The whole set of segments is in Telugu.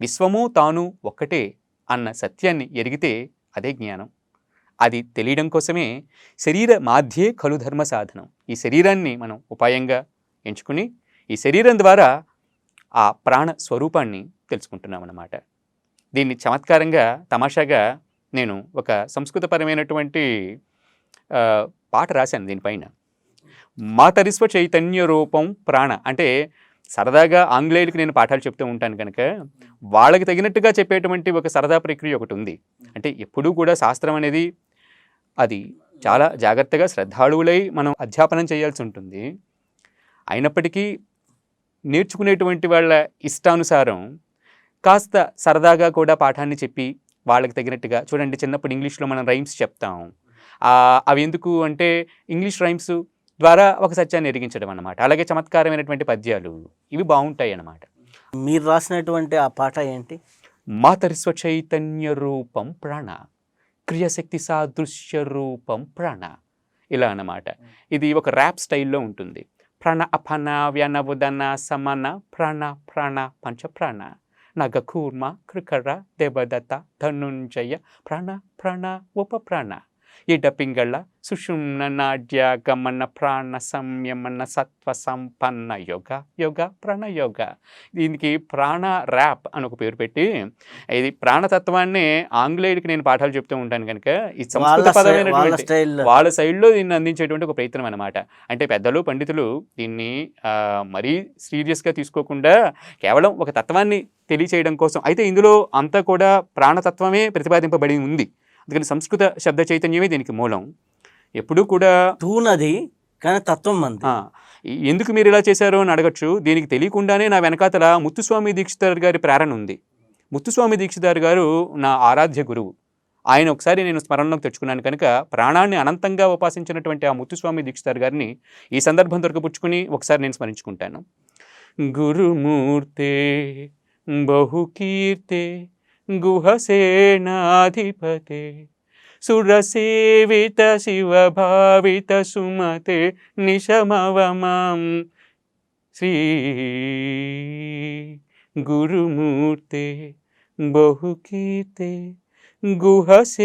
విశ్వము తాను ఒక్కటే అన్న సత్యాన్ని ఎరిగితే అదే జ్ఞానం. అది తెలియడం కోసమే శరీర మాధ్యే ఖలు ధర్మ సాధనం. ఈ శరీరాన్ని మనం ఉపాయంగా ఎంచుకుని ఈ శరీరం ద్వారా ఆ ప్రాణ స్వరూపాన్ని తెలుసుకుంటున్నామన్నమాట. దీన్ని చమత్కారంగా తమాషాగా నేను ఒక సంస్కృతపరమైనటువంటి పాట రాశాను దీనిపైన. మాతరిస్వ చైతన్య రూపం ప్రాణ అంటే సరదాగా ఆంగ్లేయులకి నేను పాఠాలు చెప్తూ ఉంటాను కనుక వాళ్ళకి తగినట్టుగా చెప్పేటువంటి ఒక సరదా ప్రక్రియ ఒకటి ఉంది. అంటే ఎప్పుడూ కూడా శాస్త్రం అనేది అది చాలా జాగ్రత్తగా శ్రద్ధాళువులై మనం అధ్యాపనం చేయాల్సి ఉంటుంది. అయినప్పటికీ నేర్చుకునేటువంటి వాళ్ళ ఇష్టానుసారం కాస్త సరదాగా కూడా పాఠాన్ని చెప్పి వాళ్ళకి తగినట్టుగా చూడండి, చిన్నప్పుడు ఇంగ్లీష్లో మనం రైమ్స్ చెప్తాం. అవి ఎందుకు అంటే ఇంగ్లీష్ రైమ్స్ ద్వారా ఒక సత్యాన్ని ఎరిగించడం అన్నమాట. అలాగే చమత్కారమైనటువంటి పద్యాలు ఇవి బాగుంటాయి అన్నమాట. మీరు రాసినటువంటి ఆ పాట ఏంటి? మాతరిస్వ చైతన్య రూపం ప్రాణ, క్రియశక్తి సాదృశ్య రూపం ప్రాణ, ఇలా అన్నమాట. ఇది ఒక ర్యాప్ స్టైల్లో ఉంటుంది. ప్రాణ అపన వ్యనవుదన సమన ప్రాణ ప్రాణ పంచ ప్రాణ నగకూర్మ కృకర దేవదత్త ధనుంజయ ప్రాణ ప్రాణ ఉప ప్రాణ ఇడపింగళ సుషుమ్న నాడ్య గమన ప్రాణ సంయమన సత్వ సంపన్న యోగ యోగ ప్రాణయోగ. దీనికి ప్రాణ ర్యాప్ అని ఒక పేరు పెట్టి ఇది ప్రాణతత్వాన్ని ఆంగ్లేయుడికి నేను పాఠాలు చెప్తూ ఉంటాను కనుక ఈ సంస్కృతపరమైనటువంటి వాళ్ళ సైడ్లో దీన్ని అందించేటువంటి ఒక ప్రయత్నం అనమాట. అంటే పెద్దలు పండితులు దీన్ని మరీ సీరియస్గా తీసుకోకుండా కేవలం ఒక తత్వాన్ని తెలియచేయడం కోసం. అయితే ఇందులో అంతా కూడా ప్రాణతత్వమే ప్రతిపాదింపబడి ఉంది. అందుకని సంస్కృత శబ్ద చైతన్యమే దీనికి మూలం. ఎప్పుడూ కూడా తూనది కానీ తత్వం మంది. ఎందుకు మీరు ఇలా చేశారో అని అడగచ్చు. దీనికి తెలియకుండానే నా వెనకాతల ముత్తుస్వామి దీక్షితార్ గారి ప్రేరణ ఉంది. ముత్తుస్వామి దీక్షితార్ గారు నా ఆరాధ్య గురువు. ఆయన ఒకసారి నేను స్మరణలోకి తెచ్చుకున్నాను కనుక ప్రాణాన్ని అనంతంగా ఉపాసించినటువంటి ఆ ముత్తుస్వామి దీక్షితార్ గారిని ఈ సందర్భం దొరకపుచ్చుకుని ఒకసారి నేను స్మరించుకుంటాను. గురుమూర్తే బహుకీర్తే గుహసేనాధిపతే సురసేవిత శివభావిత సుమతే నిశమవమాం శ్రీ గురుమూర్తే బహుకీర్తే గుహసేనాధిపతే.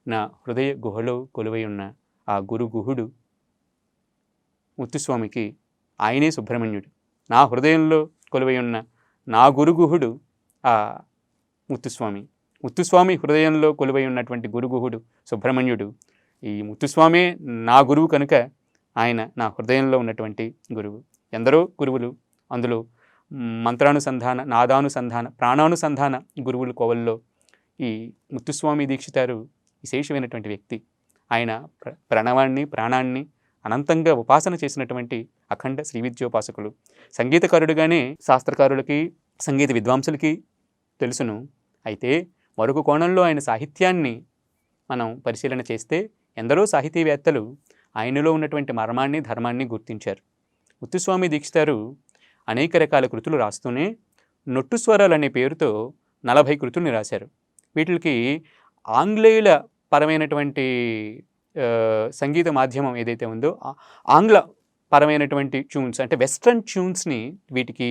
నా హృదయ గుహలో కొలువై ఉన్న ఆ గురుగుహుడు ముత్తుస్వామికి ఆయనే సుబ్రహ్మణ్యుడు. నా హృదయంలో కొలువై ఉన్న నా గురుగుహుడు ఆ ముత్తుస్వామి. ముత్తుస్వామి హృదయంలో కొలువై ఉన్నటువంటి గురుగుహుడు సుబ్రహ్మణ్యుడు. ఈ ముత్తుస్వామే నా గురువు కనుక ఆయన నా హృదయంలో ఉన్నటువంటి గురువు. ఎందరో గురువులు, అందులో మంత్రానుసంధాన, నాదానుసంధాన, ప్రాణానుసంధాన గురువుల కోవల్లో ఈ ముత్తుస్వామి దీక్షితారు విశేషమైనటువంటి వ్యక్తి. ఆయన ప్రణవాన్ని, ప్రాణాన్ని అనంతంగా ఉపాసన చేసినటువంటి అఖండ శ్రీ విద్యోపాసకులు. సంగీతకారుడుగానే శాస్త్రకారులకి, సంగీత విద్వాంసులకి తెలుసును. అయితే మరొక కోణంలో ఆయన సాహిత్యాన్ని మనం పరిశీలన చేస్తే ఎందరో సాహితీవేత్తలు ఆయనలో ఉన్నటువంటి మర్మాన్ని, ధర్మాన్ని గుర్తించారు. ముత్తుస్వామి దీక్షితారు అనేక రకాల కృతులు రాస్తూనే నొట్టు స్వరాలు అనే పేరుతో 40 కృతుల్ని రాశారు. వీటికి ఆంగ్లేయుల పరమైనటువంటి సంగీత మాధ్యమం ఏదైతే ఉందో ఆంగ్ల పరమైనటువంటి ట్యూన్స్ అంటే వెస్ట్రన్ ట్యూన్స్ని వీటికి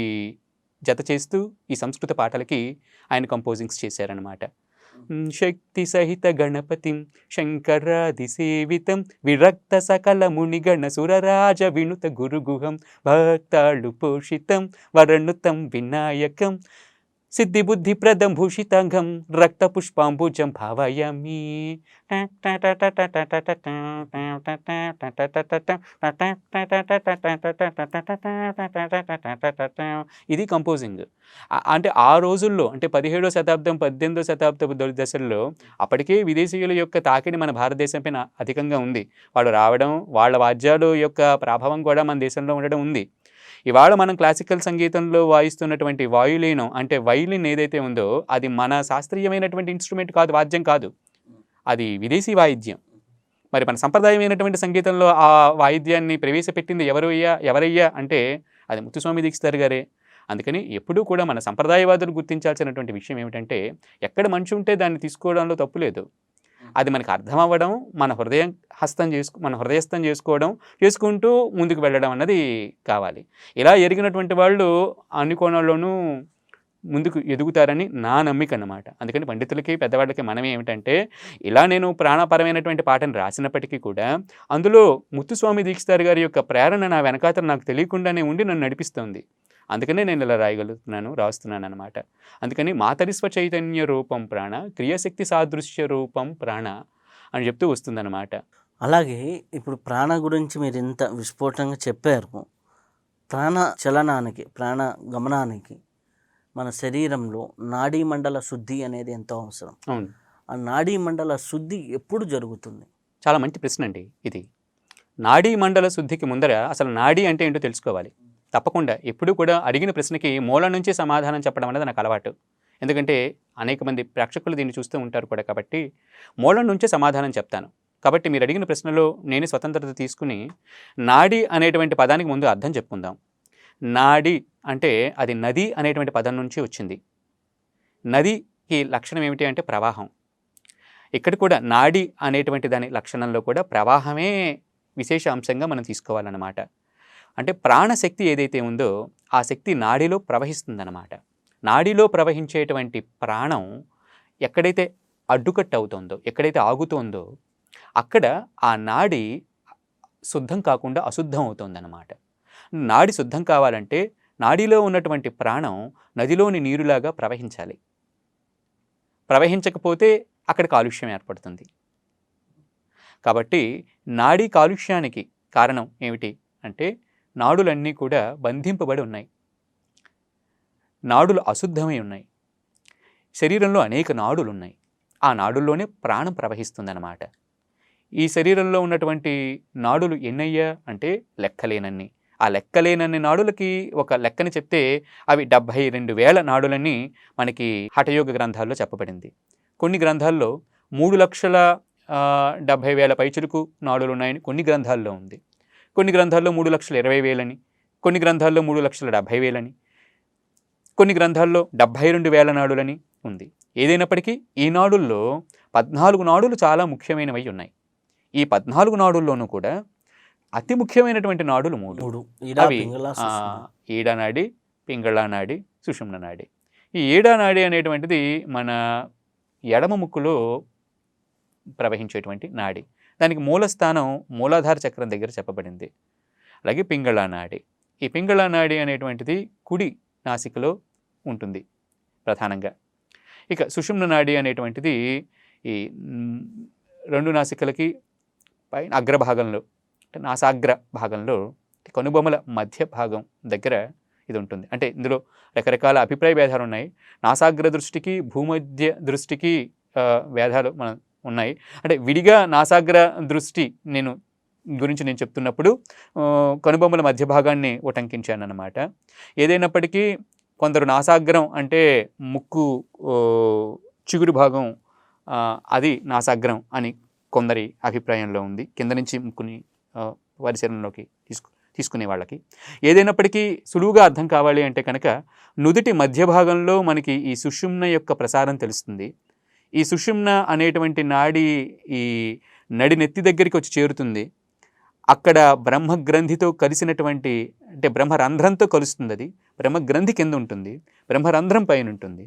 జత చేస్తూ ఈ సంస్కృత పాటలకి ఆయన కంపోజింగ్స్ చేశారనమాట. శక్తి సహిత గణపతిం శంకరాది సేవితం విరక్త సకల మునిగణ సురరాజ వినుత గురుగుహం భక్తాళు పోషితం వరణుతం వినాయకం సిద్ధి బుద్ధి ప్రదం భూషితాంగం రక్త పుష్పాంబుజం భావయామి. ఇది కంపోజింగ్. అంటే ఆ రోజుల్లో అంటే 17వ శతాబ్దం 18వ శతాబ్దపు దశల్లో అప్పటికే విదేశీయుల యొక్క తాకిడి మన భారతదేశం పైన అధికంగా ఉంది. వాళ్ళు రావడం, వాళ్ళ వాద్యాలు యొక్క ప్రభావం కూడా మన దేశంలో ఉండడం ఉంది. ఇవాళ మనం క్లాసికల్ సంగీతంలో వాయిస్తున్నటువంటి వాయులీనం అంటే వైలిన్ ఏదైతే ఉందో అది మన శాస్త్రీయమైనటువంటి ఇన్స్ట్రుమెంట్ కాదు, వాద్యం కాదు, అది విదేశీ వాయిద్యం. మరి మన సంప్రదాయమైనటువంటి సంగీతంలో ఆ వాయిద్యాన్ని ప్రవేశపెట్టింది ఎవరయ్యా అంటే అది ముత్తుస్వామి దీక్షితార్ గారే. అందుకని ఎప్పుడూ కూడా మన సంప్రదాయవాదులు గుర్తించాల్సినటువంటి విషయం ఏమిటంటే ఎక్కడ మంచి ఉంటే దాన్ని తీసుకోవడంలో తప్పు లేదు. అది మనకు అర్థం అవ్వడం, మన హృదయస్థం చేసుకుంటూ ముందుకు వెళ్ళడం అన్నది కావాలి. ఇలా ఎరిగినటువంటి వాళ్ళు అన్ని కోణాల్లోనూ ముందుకు ఎదుగుతారని నా నమ్మిక అన్నమాట. అందుకని పండితులకి, పెద్దవాళ్ళకి మనం ఏమిటంటే, ఇలా నేను ప్రాణపరమైనటువంటి పాటను రాసినప్పటికీ కూడా అందులో ముత్తుస్వామి దీక్షితార్ గారి యొక్క ప్రేరణ నా వెనకాతల నాకు తెలియకుండానే ఉండి నన్ను నడిపిస్తుంది. అందుకనే నేను ఇలా రాస్తున్నాను అనమాట. అందుకని మాతరి స్వచైతన్య రూపం ప్రాణ, క్రియాశక్తి సాదృశ్య రూపం ప్రాణ అని చెప్తూ వస్తుందన్నమాట. అలాగే ఇప్పుడు ప్రాణ గురించి మీరు ఇంత విస్ఫోటంగా చెప్పారు. ప్రాణ చలనానికి, ప్రాణ గమనానికి మన శరీరంలో నాడీ మండల శుద్ధి అనేది ఎంతో అవసరం. అవును, ఆ నాడీ మండల శుద్ధి ఎప్పుడు జరుగుతుంది? చాలా మంచి ప్రశ్న అండి ఇది. నాడీ మండల శుద్ధికి ముందర అసలు నాడీ అంటే ఏంటో తెలుసుకోవాలి. తప్పకుండా ఎప్పుడు కూడా అడిగిన ప్రశ్నకి మూలం నుంచి సమాధానం చెప్పడం అనేది నాకు అలవాటు. ఎందుకంటే అనేక మంది ప్రేక్షకులు దీన్ని చూస్తూ ఉంటారు కూడా, కాబట్టి మూలం నుంచే సమాధానం చెప్తాను. కాబట్టి మీరు అడిగిన ప్రశ్నలో నేనే స్వతంత్రత తీసుకుని నాడి అనేటువంటి పదానికి ముందు అర్థం చెప్పుకుందాం. నాడి అంటే అది నది అనేటువంటి పదం నుంచి వచ్చింది. నదికి లక్షణం ఏమిటి అంటే ప్రవాహం. ఇక్కడ కూడా నాడి అనేటువంటి దాని లక్షణంలో కూడా ప్రవాహమే విశేష అంశంగా మనం తీసుకోవాలన్నమాట. అంటే ప్రాణశక్తి ఏదైతే ఉందో ఆ శక్తి నాడిలో ప్రవహిస్తుందన్నమాట. నాడిలో ప్రవహించేటువంటి ప్రాణం ఎక్కడైతే అడ్డుకట్టు అవుతుందో, ఎక్కడైతే ఆగుతోందో అక్కడ ఆ నాడి శుద్ధం కాకుండా అశుద్ధం అవుతుందన్నమాట. నాడి శుద్ధం కావాలంటే నాడిలో ఉన్నటువంటి ప్రాణం నదిలోని నీరులాగా ప్రవహించాలి. ప్రవహించకపోతే అక్కడ కాలుష్యం ఏర్పడుతుంది. కాబట్టి నాడీ కాలుష్యానికి కారణం ఏమిటి అంటే నాడులన్నీ కూడా బంధింపబడి ఉన్నాయి. నాడులు అశుద్ధమై ఉన్నాయి. శరీరంలో అనేక నాడులు ఉన్నాయి. ఆ నాడుల్లోనే ప్రాణం ప్రవహిస్తుందన్నమాట. ఈ శరీరంలో ఉన్నటువంటి నాడులు ఎన్నయ్యా అంటే లెక్కలేనన్ని. ఆ లెక్కలేనన్ని నాడులకి ఒక లెక్కని చెప్తే అవి 72,000 నాడులని మనకి హఠయోగ గ్రంథాల్లో చెప్పబడింది. కొన్ని గ్రంథాల్లో 3,70,000 పైచులకు నాడులు ఉన్నాయని కొన్ని గ్రంథాల్లో ఉంది. కొన్ని గ్రంథాల్లో 3,20,000 అని, కొన్ని గ్రంథాల్లో 3,70,000 అని, కొన్ని గ్రంథాల్లో 72,000 నాడులని ఉంది. ఏదైనప్పటికీ ఈ నాడుల్లో 14 నాడులు చాలా ముఖ్యమైనవి ఉన్నాయి. ఈ 14 నాడుల్లోనూ కూడా అతి ముఖ్యమైనటువంటి నాడులు 3. అవి ఈడానాడి, పింగళానాడి, సుషుమ్న నాడి. ఈ ఈడానాడి అనేటువంటిది మన ఎడమ ముక్కులో ప్రవహించేటువంటి నాడి. దానికి మూలస్థానం మూలాధార చక్రం దగ్గర చెప్పబడింది. అలాగే పింగళానాడి. ఈ పింగళానాడి అనేటువంటిది కుడి నాసికలో ఉంటుంది ప్రధానంగా. ఇక సుషుమ్న నాడి అనేటువంటిది ఈ 2 నాసికలకి పైన అగ్రభాగంలో, అంటే నాసాగ్ర భాగంలో, కనుబొమ్మల మధ్య భాగం దగ్గర ఇది ఉంటుంది. అంటే ఇందులో రకరకాల అభిప్రాయ భేదాలు ఉన్నాయి. నాసాగ్ర దృష్టికి, భూమధ్య దృష్టికి భేదాలు మనం ఉన్నాయి. అంటే విడిగా నాసాగ్ర దృష్టి గురించి నేను చెప్తున్నప్పుడు కనుబొమ్మల మధ్య భాగాన్ని ఉటంకించాను అన్నమాట. ఏదైనప్పటికీ కొందరు నాసాగ్రం అంటే ముక్కు చిగురు భాగం, అది నాసాగ్రం అని కొందరి అభిప్రాయంలో ఉంది. కింద నుంచి ముక్కుని పరిశీలనలోకి తీసుకునే వాళ్ళకి. ఏదైనప్పటికీ సులువుగా అర్థం కావాలి అంటే కనుక నుదుటి మధ్య భాగంలో మనకి ఈ సుషుమ్న యొక్క ప్రసారం తెలుస్తుంది. ఈ సుషుమ్న అనేటువంటి నాడి ఈ నడి నెత్తి దగ్గరికి వచ్చి చేరుతుంది. అక్కడ బ్రహ్మగ్రంథితో కలిసినటువంటి, అంటే బ్రహ్మరంధ్రంతో కలుస్తుంది. అది బ్రహ్మగ్రంథి కింద ఉంటుంది, బ్రహ్మరంధ్రం పైన ఉంటుంది.